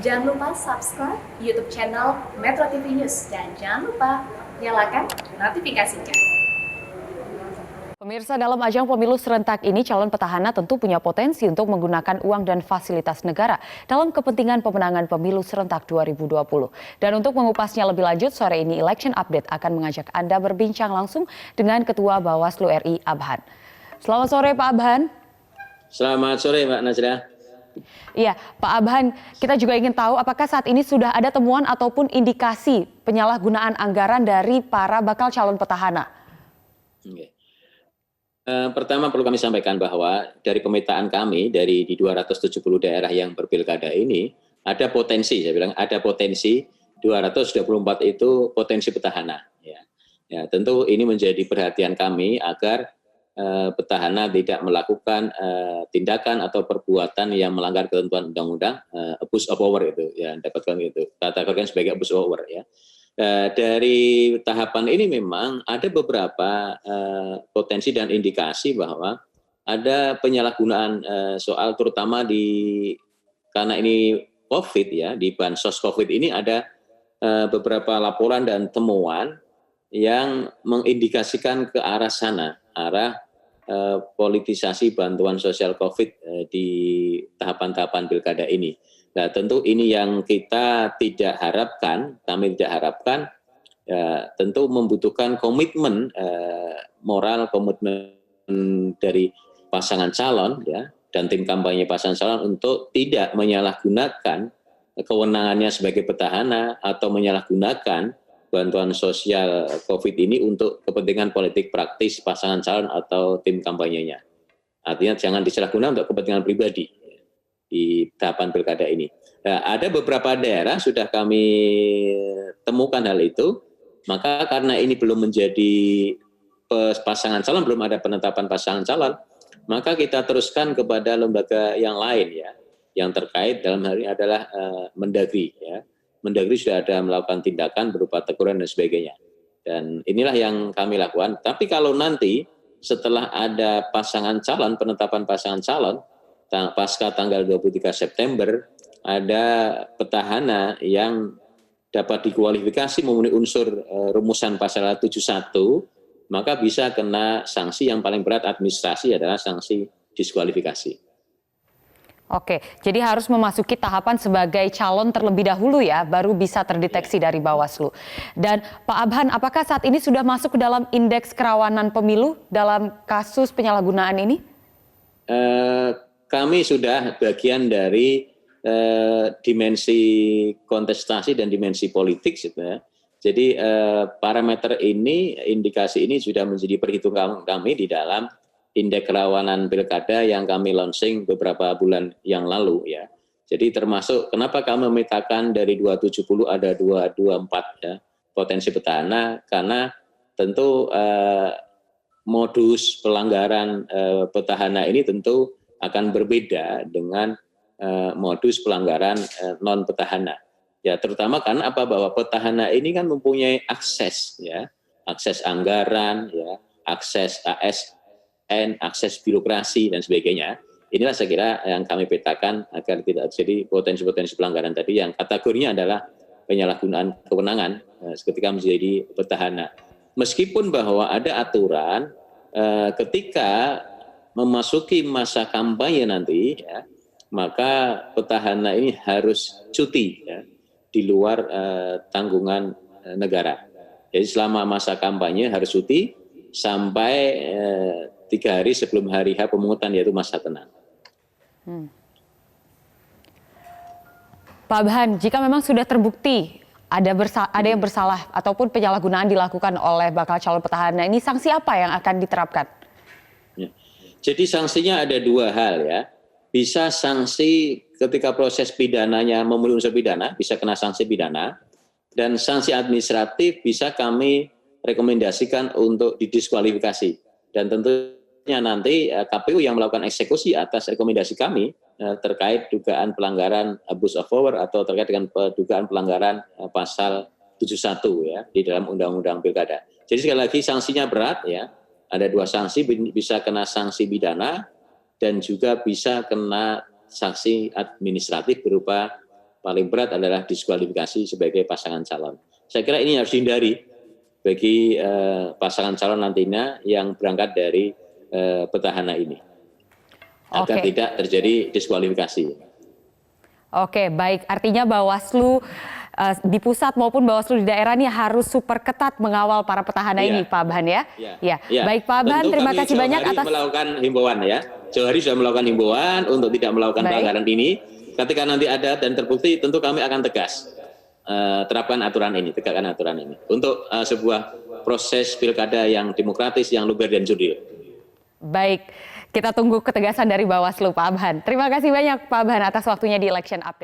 Jangan lupa subscribe YouTube channel Metro TV News dan jangan lupa nyalakan notifikasinya. Pemirsa, dalam ajang pemilu serentak ini calon petahana tentu punya potensi untuk menggunakan uang dan fasilitas negara dalam kepentingan pemenangan pemilu serentak 2020. Dan untuk mengupasnya lebih lanjut, sore ini Election Update akan mengajak Anda berbincang langsung dengan Ketua Bawaslu RI Abhan. Selamat sore Pak Abhan. Selamat sore Mbak Nazra. Iya, Pak Abhan, kita juga ingin tahu apakah saat ini sudah ada temuan ataupun indikasi penyalahgunaan anggaran dari para bakal calon petahana? Oke. Pertama perlu kami sampaikan bahwa dari pemetaan kami di 270 daerah yang berpilkada ini ada potensi, saya bilang ada potensi 224 itu potensi petahana. Ya, tentu ini menjadi perhatian kami agar petahana tidak melakukan tindakan atau perbuatan yang melanggar ketentuan undang-undang, abuse of power itu, ya dapatkan itu, katakan sebagai abuse of power ya. Dari tahapan ini memang ada beberapa potensi dan indikasi bahwa ada penyalahgunaan soal terutama karena ini COVID ya, di bansos COVID ini ada beberapa laporan dan temuan yang mengindikasikan ke arah sana, arah politisasi bantuan sosial COVID di tahapan-tahapan pilkada ini. Nah, tentu ini yang kita tidak harapkan, kami tidak harapkan, ya, tentu membutuhkan komitmen moral, komitmen dari pasangan calon, ya, dan tim kampanye pasangan calon untuk tidak menyalahgunakan kewenangannya sebagai petahana atau menyalahgunakan bantuan sosial COVID ini untuk kepentingan politik praktis pasangan calon atau tim kampanyenya. Artinya jangan disalahgunakan untuk kepentingan pribadi di tahapan pilkada ini. Nah, ada beberapa daerah sudah kami temukan hal itu, maka karena ini belum menjadi pasangan calon, belum ada penetapan pasangan calon, maka kita teruskan kepada lembaga yang lain ya, yang terkait dalam hal ini adalah Mendagri ya. Mendagri sudah ada melakukan tindakan berupa teguran dan sebagainya. Dan inilah yang kami lakukan. Tapi kalau nanti setelah ada pasangan calon, penetapan pasangan calon, pasca tanggal 23 September, ada petahana yang dapat dikualifikasi memenuhi unsur rumusan pasal 71, maka bisa kena sanksi yang paling berat administrasi adalah sanksi diskualifikasi. Oke, jadi harus memasuki tahapan sebagai calon terlebih dahulu ya, baru bisa terdeteksi dari Bawaslu. Dan Pak Abhan, apakah saat ini sudah masuk ke dalam indeks kerawanan pemilu dalam kasus penyalahgunaan ini? Kami sudah bagian dari dimensi kontestasi dan dimensi politik. Jadi parameter ini, indikasi ini sudah menjadi perhitungan kami di dalam indeks kerawanan pilkada yang kami launching beberapa bulan yang lalu ya. Jadi termasuk kenapa kami memetakan dari 270 ada 224 ya, potensi petahana, karena tentu modus pelanggaran petahana ini tentu akan berbeda dengan modus pelanggaran non petahana. Ya, terutama karena apa, bahwa petahana ini kan mempunyai akses ya, akses anggaran ya, akses ASN, akses birokrasi dan sebagainya. Inilah saya kira yang kami petakan agar tidak terjadi potensi-potensi pelanggaran tadi yang kategorinya adalah penyalahgunaan kewenangan ketika menjadi petahana. Meskipun bahwa ada aturan ketika memasuki masa kampanye nanti, ya, maka petahana ini harus cuti ya, di luar tanggungan negara. Jadi selama masa kampanye harus cuti sampai 3 hari sebelum hari H pemungutan, yaitu masa tenang. Pak Abhan, jika memang sudah terbukti ada yang bersalah ataupun penyalahgunaan dilakukan oleh bakal calon petahana, ini sanksi apa yang akan diterapkan? Ya. Jadi sanksinya ada 2 hal ya. Bisa sanksi ketika proses pidananya memenuhi unsur pidana, bisa kena sanksi pidana, dan sanksi administratif bisa kami rekomendasikan untuk didiskualifikasi. Dan tentunya nanti KPU yang melakukan eksekusi atas rekomendasi kami terkait dugaan pelanggaran abuse of power atau terkait dengan dugaan pelanggaran pasal 71 ya di dalam Undang-Undang Pilkada. Jadi sekali lagi sanksinya berat ya. Ada 2 sanksi, bisa kena sanksi pidana dan juga bisa kena sanksi administratif berupa paling berat adalah diskualifikasi sebagai pasangan calon. Saya kira ini harus dihindari bagi pasangan calon nantinya yang berangkat dari petahana ini, agar tidak terjadi diskualifikasi. Oke, baik. Artinya Bawaslu di pusat maupun Bawaslu di daerah ini harus super ketat mengawal para petahana ini, Pak Abhan ya. Ya. Baik Pak Abhan, terima kasih banyak atas melakukan himbauan ya. Jauh hari sudah melakukan himbauan untuk tidak melakukan pelanggaran ini. Ketika nanti ada dan terbukti, tentu kami akan tegas terapkan aturan ini, tegakkan aturan ini untuk sebuah proses pilkada yang demokratis, yang luber dan jurdil. Baik, kita tunggu ketegasan dari Bawaslu, Pak Abhan. Terima kasih banyak Pak Abhan atas waktunya di Election Update.